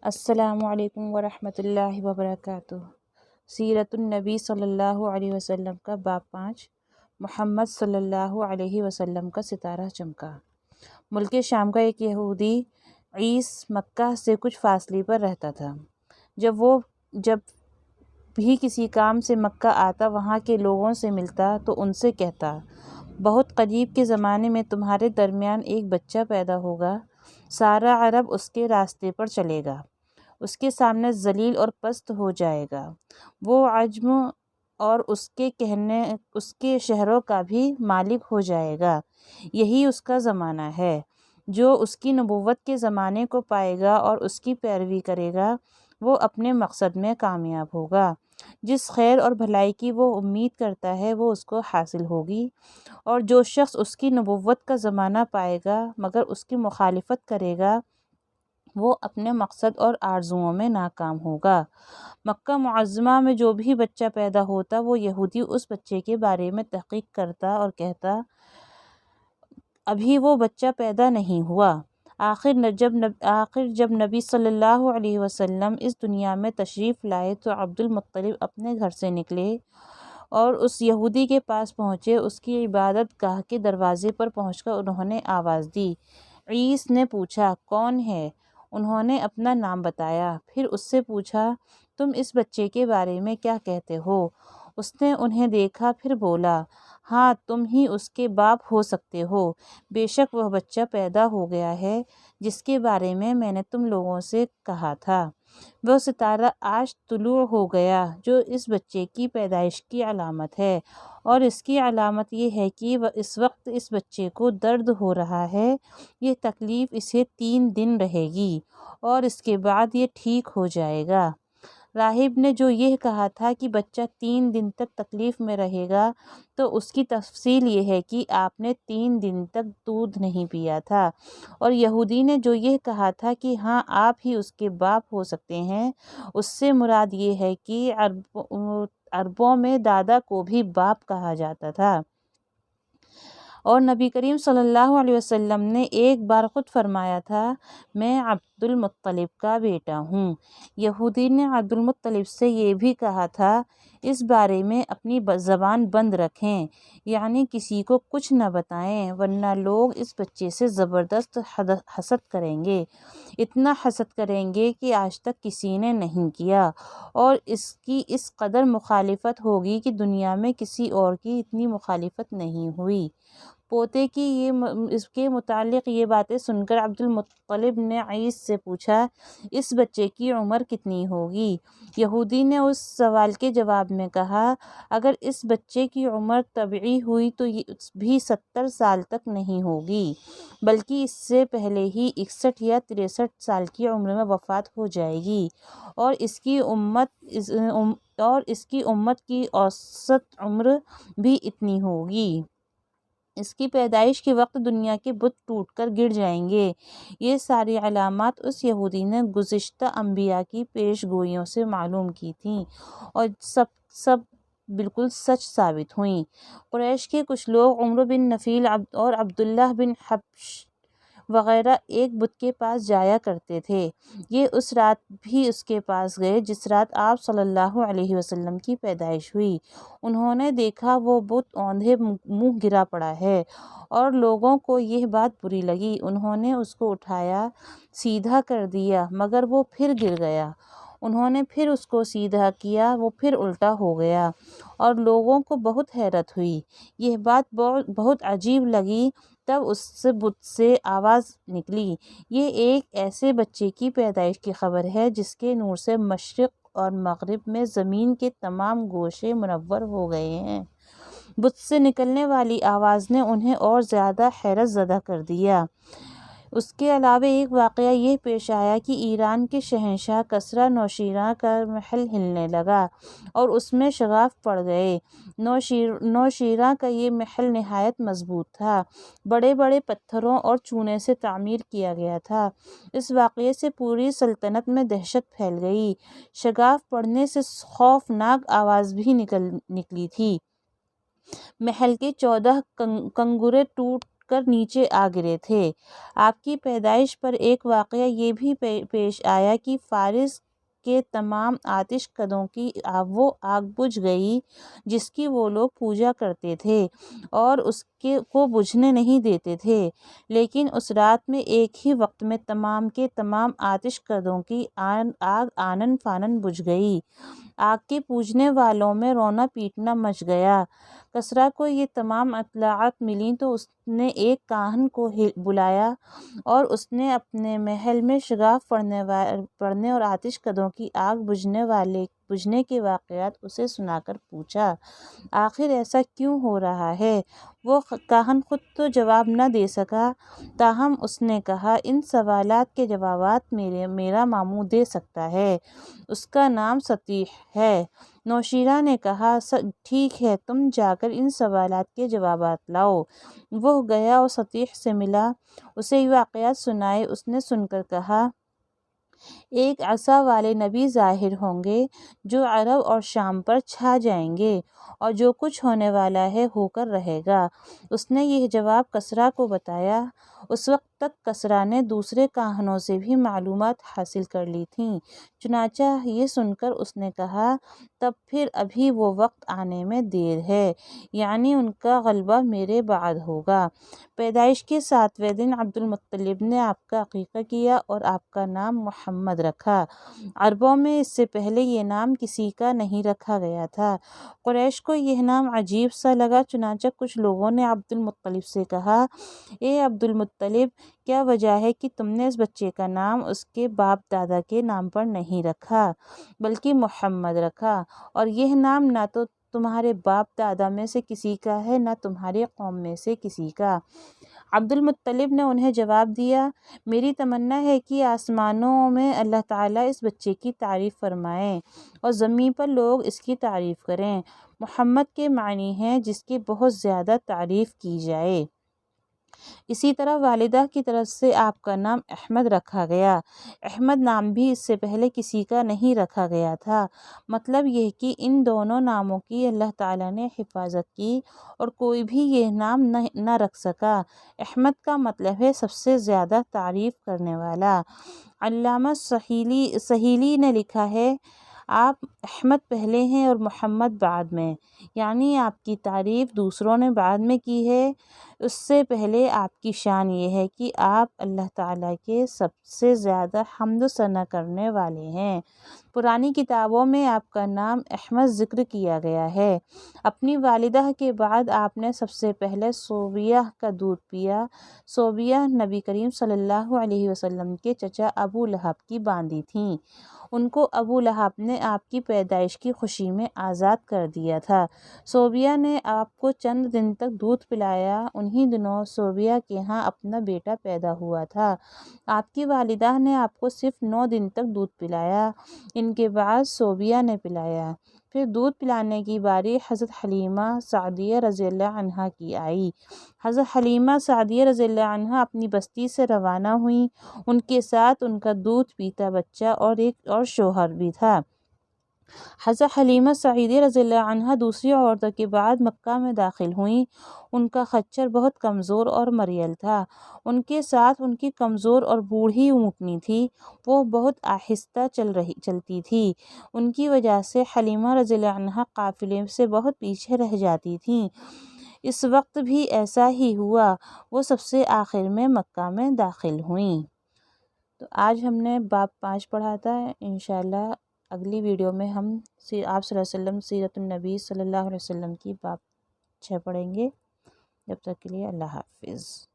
السلام علیکم ورحمۃ اللہ وبرکاتہ۔ سیرت النبی صلی اللہ علیہ وسلم کا باب 5، محمد صلی اللہ علیہ وسلم کا ستارہ چمکا۔ ملک شام کا ایک یہودی عیس مکہ سے کچھ فاصلے پر رہتا تھا۔ جب بھی کسی کام سے مکہ آتا، وہاں کے لوگوں سے ملتا تو ان سے کہتا، بہت قریب کے زمانے میں تمہارے درمیان ایک بچہ پیدا ہوگا، سارا عرب اس کے راستے پر چلے گا، اس کے سامنے ذلیل اور پست ہو جائے گا، وہ عجم اور اس کے شہروں کا بھی مالک ہو جائے گا۔ یہی اس کا زمانہ ہے۔ جو اس کی نبوت کے زمانے کو پائے گا اور اس کی پیروی کرے گا، وہ اپنے مقصد میں کامیاب ہوگا۔ جس خیر اور بھلائی کی وہ امید کرتا ہے، وہ اس کو حاصل ہوگی، اور جو شخص اس کی نبوت کا زمانہ پائے گا مگر اس کی مخالفت کرے گا، وہ اپنے مقصد اور آرزوؤں میں ناکام ہوگا۔ مکہ معظمہ میں جو بھی بچہ پیدا ہوتا، وہ یہودی اس بچے کے بارے میں تحقیق کرتا اور کہتا، ابھی وہ بچہ پیدا نہیں ہوا۔ آخر جب نبی صلی اللہ علیہ وسلم اس دنیا میں تشریف لائے تو عبدالمطلب اپنے گھر سے نکلے اور اس یہودی کے پاس پہنچے۔ اس کی عبادت گاہ کے دروازے پر پہنچ کر انہوں نے آواز دی۔ عیس نے پوچھا، کون ہے؟ انہوں نے اپنا نام بتایا۔ پھر اس سے پوچھا، تم اس بچے کے بارے میں کیا کہتے ہو؟ اس نے انہیں دیکھا، پھر بولا، ہاں، تم ہی اس کے باپ ہو سکتے ہو۔ بے شک وہ بچہ پیدا ہو گیا ہے جس کے بارے میں نے تم لوگوں سے کہا تھا۔ وہ ستارہ آج طلوع ہو گیا جو اس بچے کی پیدائش کی علامت ہے، اور اس کی علامت یہ ہے کہ اس وقت اس بچے کو درد ہو رہا ہے۔ یہ تکلیف اسے 3 دن رہے گی اور اس کے بعد یہ ٹھیک ہو جائے گا۔ راہب نے جو یہ کہا تھا کہ بچہ 3 دن تک تکلیف میں رہے گا، تو اس کی تفصیل یہ ہے کہ آپ نے 3 دن تک دودھ نہیں پیا تھا، اور یہودی نے جو یہ کہا تھا کہ ہاں، آپ ہی اس کے باپ ہو سکتے ہیں، اس سے مراد یہ ہے کہ عربوں میں دادا کو بھی باپ کہا جاتا تھا۔ اور نبی کریم صلی اللہ علیہ وسلم نے ایک بار خود فرمایا تھا، میں عبدالمطلب کا بیٹا ہوں۔ یہودی نے عبدالمطلب سے یہ بھی کہا تھا، اس بارے میں اپنی زبان بند رکھیں، یعنی کسی کو کچھ نہ بتائیں، ورنہ لوگ اس بچے سے زبردست حسد کریں گے، اتنا حسد کریں گے کہ آج تک کسی نے نہیں کیا، اور اس کی اس قدر مخالفت ہوگی کہ دنیا میں کسی اور کی اتنی مخالفت نہیں ہوئی۔ پوتے کی اس کے متعلق یہ باتیں سن کر عبدالمطلب نے عیس سے پوچھا، اس بچے کی عمر کتنی ہوگی؟ یہودی نے اس سوال کے جواب میں کہا، اگر اس بچے کی عمر طبیعی ہوئی تو بھی 70 سال تک نہیں ہوگی، بلکہ اس سے پہلے ہی 61 یا 63 سال کی عمر میں وفات ہو جائے گی، اور اس کی امت کی اوسط عمر بھی اتنی ہوگی۔ اس کی پیدائش کے وقت دنیا کے بت ٹوٹ کر گر جائیں گے۔ یہ ساری علامات اس یہودی نے گزشتہ انبیاء کی پیش گوئیوں سے معلوم کی تھیں، اور سب بالکل سچ ثابت ہوئیں۔ قریش کے کچھ لوگ عمرو بن نفیل اور عبداللہ بن حبش وغیرہ ایک بت کے پاس جایا کرتے تھے۔ یہ اس رات بھی اس کے پاس گئے جس رات آپ صلی اللہ علیہ وسلم کی پیدائش ہوئی۔ انہوں نے دیکھا وہ بت اوندھے منہ گرا پڑا ہے، اور لوگوں کو یہ بات بری لگی۔ انہوں نے اس کو اٹھایا، سیدھا کر دیا، مگر وہ پھر گر گیا۔ انہوں نے پھر اس کو سیدھا کیا، وہ پھر الٹا ہو گیا، اور لوگوں کو بہت حیرت ہوئی۔ یہ بات بہت عجیب لگی۔ تب اس بت سے آواز نکلی، یہ ایک ایسے بچے کی پیدائش کی خبر ہے جس کے نور سے مشرق اور مغرب میں زمین کے تمام گوشے منور ہو گئے ہیں۔ بت سے نکلنے والی آواز نے انہیں اور زیادہ حیرت زدہ کر دیا۔ اس کے علاوہ ایک واقعہ یہ پیش آیا کہ ایران کے شہنشاہ کسریٰ نوشیروان کا محل ہلنے لگا اور اس میں شگاف پڑ گئے۔ نوشیروان کا یہ محل نہایت مضبوط تھا، بڑے بڑے پتھروں اور چونے سے تعمیر کیا گیا تھا۔ اس واقعے سے پوری سلطنت میں دہشت پھیل گئی۔ شگاف پڑنے سے خوفناک آواز بھی نکلی تھی۔ محل کے 14 کنگرے ٹوٹ کر نیچے آ گرے تھے۔ آپ کی پیدائش پر ایک واقعہ یہ بھی پیش آیا کہ فارس کے تمام آتش کدوں کی وہ آگ بجھ گئی جس کی وہ لوگ پوجا کرتے تھے اور اس کو بجھنے نہیں دیتے تھے، لیکن اس رات میں ایک ہی وقت میں تمام کے تمام آتش کدوں کی آگ آنن فانن بجھ گئی۔ آگ کے پوجنے والوں میں رونا پیٹنا مچ گیا۔ کسریٰ کو یہ تمام اطلاعات ملیں تو اس نے ایک کاہن کو بلایا اور اس نے اپنے محل میں شگاف پڑنے اور آتش کدوں کی آگ بجھنے کے واقعات اسے سنا کر پوچھا، آخر ایسا کیوں ہو رہا ہے؟ وہ کاہن خود تو جواب نہ دے سکا، تاہم اس نے کہا، ان سوالات کے جوابات میرا ماموں دے سکتا ہے، اس کا نام سطیح ہے۔ نوشیرہ نے کہا، ٹھیک ہے، تم جا کر ان سوالات کے جوابات لاؤ۔ وہ گیا اور سطیح سے ملا، اسے یہ واقعات سنائے۔ اس نے سن کر کہا، ایک عصا والے نبی ظاہر ہوں گے جو عرب اور شام پر چھا جائیں گے، اور جو کچھ ہونے والا ہے ہو کر رہے گا۔ اس نے یہ جواب کسریٰ کو بتایا۔ اس وقت تک کسریٰ نے دوسرے کاہنوں سے بھی معلومات حاصل کر لی تھیں، چنانچہ یہ سن کر اس نے کہا، تب پھر ابھی وہ وقت آنے میں دیر ہے، یعنی ان کا غلبہ میرے بعد ہوگا۔ پیدائش کے 7ویں دن عبد المطلب نے آپ کا عقیقہ کیا اور آپ کا نام محمد رکھا۔ عربوں میں اس سے پہلے یہ نام کسی کا نہیں رکھا گیا تھا۔ قریش کو یہ نام عجیب سا لگا، چنانچہ کچھ لوگوں نے عبد المطلب سے کہا، اے عبد المطلب، کیا وجہ ہے کہ تم نے اس بچے کا نام اس کے باپ دادا کے نام پر نہیں رکھا بلکہ محمد رکھا، اور یہ نام نہ تو تمہارے باپ دادا میں سے کسی کا ہے نہ تمہاری قوم میں سے کسی کا؟ عبد المطلب نے انہیں جواب دیا، میری تمنا ہے کہ آسمانوں میں اللہ تعالیٰ اس بچے کی تعریف فرمائے اور زمین پر لوگ اس کی تعریف کریں۔ محمد کے معنی ہیں جس کی بہت زیادہ تعریف کی جائے۔ اسی طرح والدہ کی طرف سے آپ کا نام احمد رکھا گیا۔ احمد نام بھی اس سے پہلے کسی کا نہیں رکھا گیا تھا۔ مطلب یہ کہ ان دونوں ناموں کی اللہ تعالیٰ نے حفاظت کی اور کوئی بھی یہ نام نہ رکھ سکا۔ احمد کا مطلب ہے سب سے زیادہ تعریف کرنے والا۔ علامہ سہیلی نے لکھا ہے، آپ احمد پہلے ہیں اور محمد بعد میں، یعنی آپ کی تعریف دوسروں نے بعد میں کی ہے۔ اس سے پہلے آپ کی شان یہ ہے کہ آپ اللہ تعالیٰ کے سب سے زیادہ حمد و ثنا کرنے والے ہیں۔ پرانی کتابوں میں آپ کا نام احمد ذکر کیا گیا ہے۔ اپنی والدہ کے بعد آپ نے سب سے پہلے صوبیہ کا دودھ پیا۔ صوبیہ نبی کریم صلی اللہ علیہ وسلم کے چچا ابو لہب کی باندی تھیں۔ ان کو ابو لہب نے آپ کی پیدائش کی خوشی میں آزاد کر دیا تھا۔ صوبیہ نے آپ کو چند دن تک دودھ پلایا۔ انہی دنوں صوبیہ کے ہاں اپنا بیٹا پیدا ہوا تھا۔ آپ کی والدہ نے آپ کو صرف 9 دن تک دودھ پلایا۔ ان کے بعد صوبیہ نے پلایا۔ پھر دودھ پلانے کی باری حضرت حلیمہ سعدیہ رضی اللہ عنہا کی آئی۔ حضرت حلیمہ سعدیہ رضی اللہ عنہا اپنی بستی سے روانہ ہوئیں۔ ان کے ساتھ ان کا دودھ پیتا بچہ اور ایک اور شوہر بھی تھا۔ حضرت حلیمہ سعدیہ رضی اللہ عنہا دوسری عورتوں کے بعد مکہ میں داخل ہوئیں۔ ان کا خچر بہت کمزور اور مریل تھا۔ ان کے ساتھ ان کی کمزور اور بوڑھی اونٹنی تھی، وہ بہت آہستہ چلتی تھی۔ ان کی وجہ سے حلیمہ رضی اللہ عنہا قافلے سے بہت پیچھے رہ جاتی تھیں۔ اس وقت بھی ایسا ہی ہوا، وہ سب سے آخر میں مکہ میں داخل ہوئیں۔ تو آج ہم نے باب 5 پڑھا تھا۔ انشاءاللہ اگلی ویڈیو میں ہم آپ صلی اللہ علیہ وسلم سیرت النبی صلی اللہ علیہ وسلم کی باب 6 پڑھیں گے۔ جب تک کے لیے اللہ حافظ۔